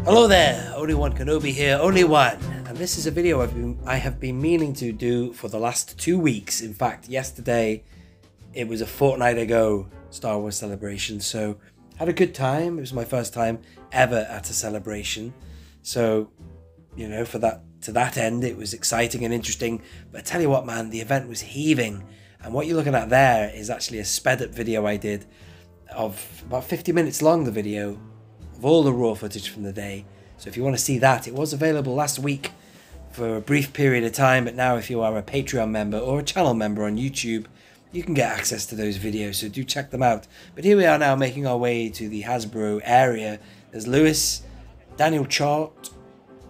Hello there, only One Kenobi here, only one, and this is a video I have been meaning to do for the last 2 weeks. In fact, yesterday, it was a fortnight ago, Star Wars celebration, so had a good time. It was my first time ever at a celebration, so, you know, to that end, it was exciting and interesting. But I tell you what, man, the event was heaving, and what you're looking at there is actually a sped up video I did of about 50 minutes long, the video, of all the raw footage from the day. So if you want to see that, it was available last week for a brief period of time, but now if you are a Patreon member or a channel member on YouTube, you can get access to those videos, so do check them out. But here we are now making our way to the Hasbro area. There's Lewis, Daniel Chart,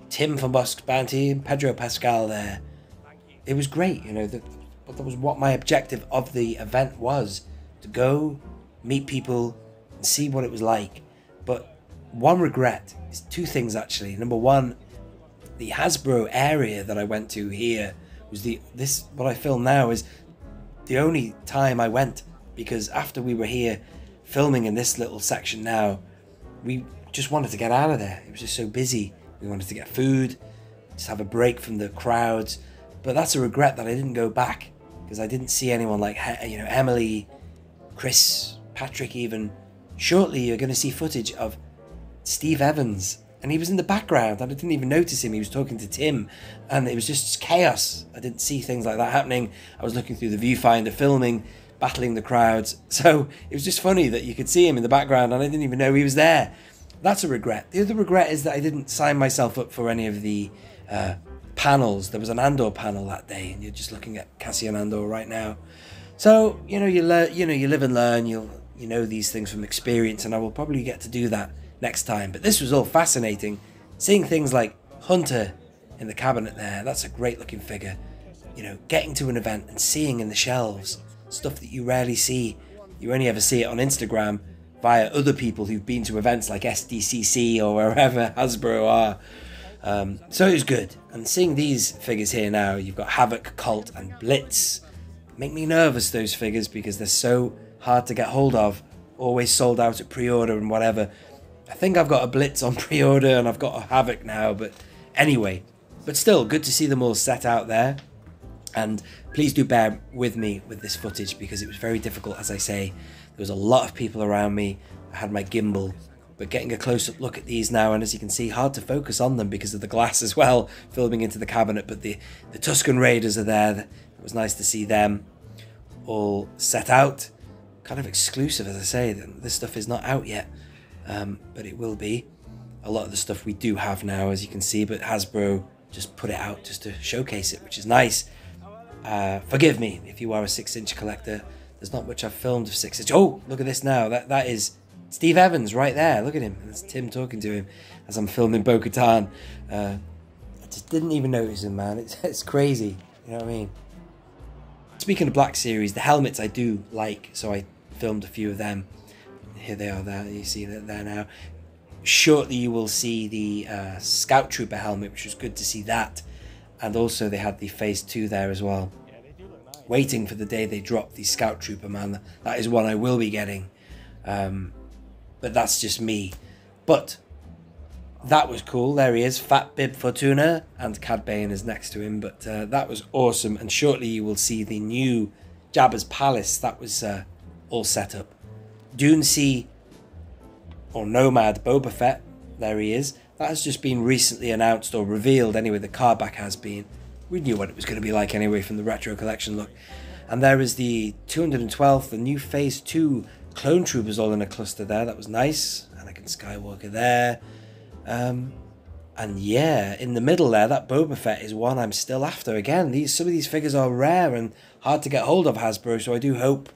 Tim from Bosk's Bounty, and Pedro Pascal there. It was great, you know, that was what my objective of the event was, to go, meet people, and see what it was like. But one regret is two things actually. Number one, the Hasbro area that I went to here was what I film now is the only time I went, because after we were here filming in this little section now, we just wanted to get out of there. It was just so busy. We wanted to get food, just have a break from the crowds. But that's a regret that I didn't go back, because I didn't see anyone like, you know, Emily, Chris, Patrick even. Shortly you're going to see footage of Steve Evans, and he was in the background and I didn't even notice him. He was talking to Tim, and it was just chaos. I didn't see things like that happening. I was looking through the viewfinder, filming, battling the crowds, so it was just funny that you could see him in the background and I didn't even know he was there. That's a regret. The other regret is that I didn't sign myself up for any of the panels. There was an Andor panel that day, and you're just looking at Cassian Andor right now. So, you know, you live and learn. You know these things from experience, and I will probably get to do that next time. But this was all fascinating. Seeing things like Hunter in the cabinet there, that's a great looking figure. You know, getting to an event and seeing in the shelves stuff that you rarely see. You only ever see it on Instagram via other people who've been to events like SDCC or wherever Hasbro are. So it was good. And seeing these figures here now, you've got Havoc, Colt and Blitz. Make me nervous, those figures, because they're so hard to get hold of. Always sold out at pre-order and whatever. I think I've got a Blitz on pre-order and I've got a Havoc now, but anyway. But still, good to see them all set out there. And please do bear with me with this footage, because it was very difficult, as I say. There was a lot of people around me. I had my gimbal. But getting a close-up look at these now, and as you can see, hard to focus on them because of the glass as well, filming into the cabinet. But the Tusken Raiders are there. It was nice to see them all set out. Kind of exclusive, as I say. This stuff is not out yet. But it will be. A lot of the stuff we do have now, as you can see, but Hasbro just put it out just to showcase it, which is nice. Forgive me if you are a 6-inch collector. There's not much I've filmed of 6-inch. Oh, look at this now. That is Steve Evans right there. Look at him. That's Tim talking to him as I'm filming Bo-Katan. I just didn't even notice him, man. It's crazy. You know what I mean? Speaking of Black Series, the helmets I do like, so I filmed a few of them. Here they are there. You see that there now. Shortly you will see the Scout Trooper helmet, which was good to see that. And also they had the Phase 2 there as well. Waiting for the day they drop the Scout Trooper, man. That is one I will be getting. But that's just me. But that was cool. There he is, Fat Bib Fortuna, and Cad Bane is next to him. But that was awesome. And shortly you will see the new Jabba's Palace. That was all set up. Dune Sea or Nomad Boba Fett, there he is. That has just been recently announced or revealed anyway. The card back has been. We knew what it was going to be like anyway from the retro collection look. And there is the 212th, the new Phase 2 Clone Troopers all in a cluster there. That was nice. Anakin Skywalker there. And yeah, in the middle there, that Boba Fett is one I'm still after. Again, some of these figures are rare and hard to get hold of, Hasbro, so I do hope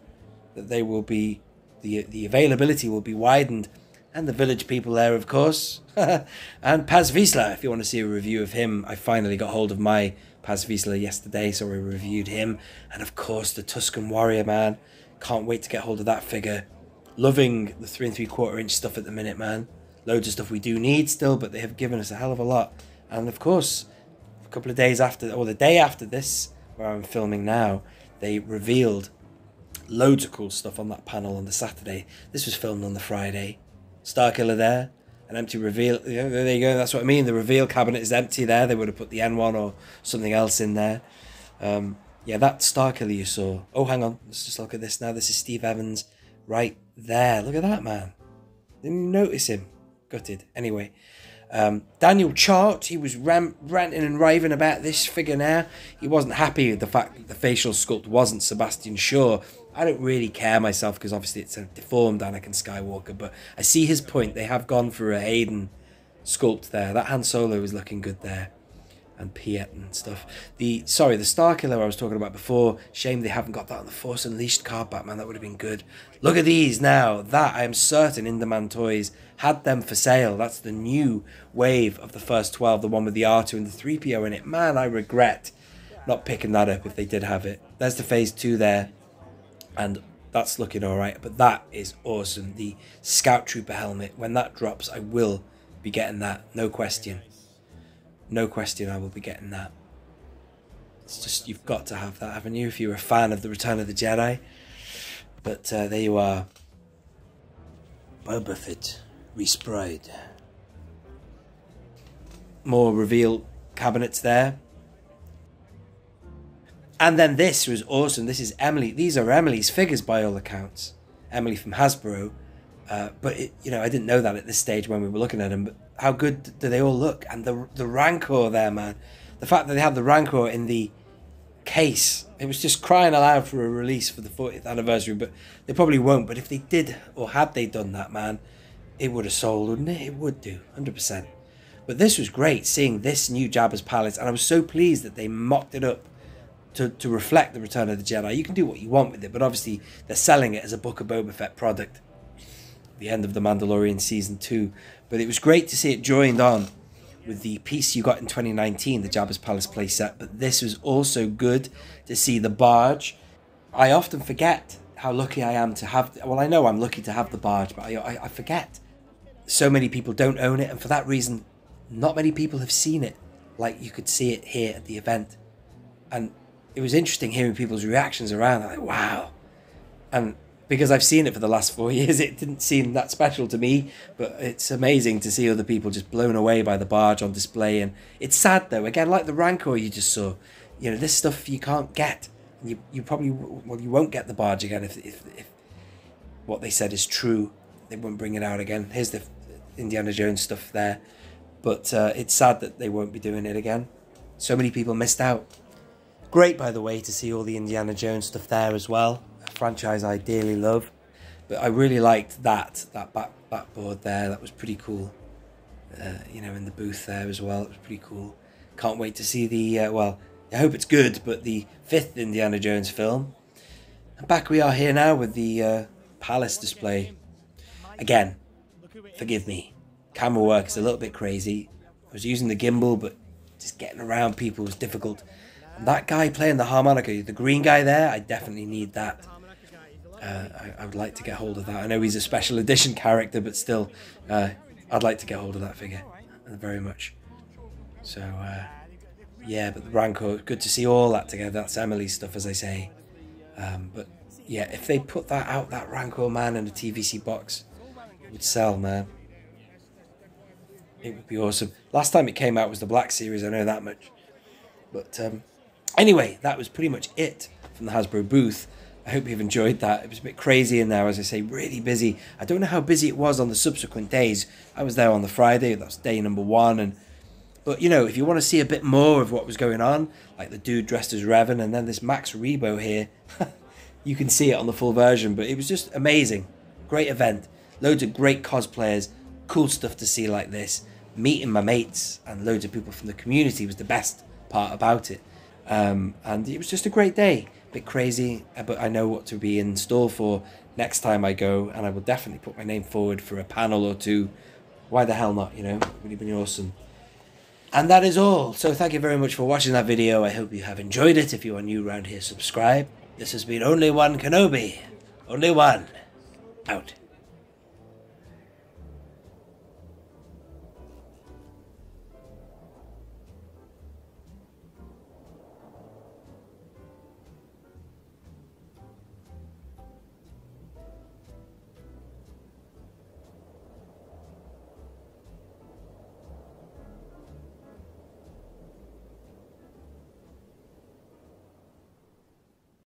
that they will be, the availability will be widened. And the village people there, of course. And Paz Vizsla, if you want to see a review of him. I finally got hold of my Paz Vizsla yesterday, so I reviewed him. And of course, the Tusken Warrior, man. Can't wait to get hold of that figure. Loving the 3 3/4 inch stuff at the minute, man. Loads of stuff we do need still, but they have given us a hell of a lot. And of course, a couple of days after, or the day after this, where I'm filming now, they revealed loads of cool stuff on that panel on the Saturday. This was filmed on the Friday. Starkiller there, an empty reveal. You know, there you go. That's what I mean. The reveal cabinet is empty there. They would have put the N1 or something else in there. Yeah, that Starkiller you saw. Oh, hang on. Let's just look at this now. This is Steve Evans right there. Look at that, man. Didn't you notice him? Gutted. Anyway, Daniel Chart, he was ranting and raving about this figure now. He wasn't happy with the fact that the facial sculpt wasn't Sebastian Shaw. I don't really care myself because obviously it's a deformed Anakin Skywalker, but I see his point. They have gone for a Hayden sculpt there. That Han Solo is looking good there. And Piet and stuff. The Starkiller I was talking about before. Shame they haven't got that on the Force Unleashed card back, man. That would have been good. Look at these now. That, I am certain In-Demand Toys had them for sale. That's the new wave of the first 12. The one with the R2 and the 3PO in it. Man, I regret not picking that up if they did have it. There's the Phase 2 there. And that's looking alright. But that is awesome. The Scout Trooper helmet. When that drops, I will be getting that. No question. No question I will be getting that. It's just, you've got to have that, haven't you, if you're a fan of the Return of the Jedi. But there you are. Boba Fett resprayed. More reveal cabinets there. And then this was awesome. This is Emily. These are Emily's figures by all accounts. Emily from Hasbro. But, you know, I didn't know that at this stage when we were looking at them. But how good do they all look? And the Rancor there, man. The fact that they have the Rancor in the case. It was just crying aloud for a release for the 40th anniversary. But they probably won't. But if they did, or had they done that, man, it would have sold, wouldn't it? It would do, 100%. But this was great, seeing this new Jabba's Palace. And I was so pleased that they mocked it up to reflect the Return of the Jedi. You can do what you want with it. But obviously, they're selling it as a Book of Boba Fett product. The end of The Mandalorian Season 2. But it was great to see it joined on with the piece you got in 2019, the Jabba's Palace playset. But this was also good to see the barge. I often forget how lucky I am to have... Well, I know I'm lucky to have the barge, but I forget. So many people don't own it, and for that reason, not many people have seen it like you could see it here at the event. And it was interesting hearing people's reactions around. Like, wow. And because I've seen it for the last 4 years, it didn't seem that special to me. But it's amazing to see other people just blown away by the barge on display. And it's sad, though. Again, like the Rancor you just saw. You know, this stuff you can't get. You probably... Well, you won't get the barge again if what they said is true. They won't bring it out again. Here's the Indiana Jones stuff there. But it's sad that they won't be doing it again. So many people missed out. Great, by the way, to see all the Indiana Jones stuff there as well. A franchise I dearly love. But I really liked that backboard there. That was pretty cool. You know, in the booth there as well. It was pretty cool. Can't wait to see the, well, I hope it's good, but the 5th Indiana Jones film. And back we are here now with the Palace display. Again, forgive me. Camera work is a little bit crazy. I was using the gimbal, but just getting around people was difficult. And that guy playing the harmonica, the green guy there, I definitely need that. I would like to get hold of that. I know he's a special edition character, but still, I'd like to get hold of that figure very much. So, yeah, but the Rancor, good to see all that together. That's Emily's stuff, as I say. But, yeah, if they put that out, that Rancor, man, in a TVC box, it would sell, man. It would be awesome. Last time it came out was the Black Series, I know that much. But, anyway, that was pretty much it from the Hasbro booth. I hope you've enjoyed that. It was a bit crazy in there, as I say, really busy. I don't know how busy it was on the subsequent days. I was there on the Friday, that's day number 1. But, you know, if you want to see a bit more of what was going on, like the dude dressed as Revan and then this Max Rebo here, you can see it on the full version. But it was just amazing. Great event. Loads of great cosplayers. Cool stuff to see like this. Meeting my mates and loads of people from the community was the best part about it. And it was just a great day. Bit crazy, but I know what to be in store for next time I go, and I will definitely put my name forward for a panel or two. Why the hell not, you know? It would have been awesome. And that is all. So thank you very much for watching that video. I hope you have enjoyed it. If you are new around here, subscribe. This has been Only One Kenobi. Only One. Out.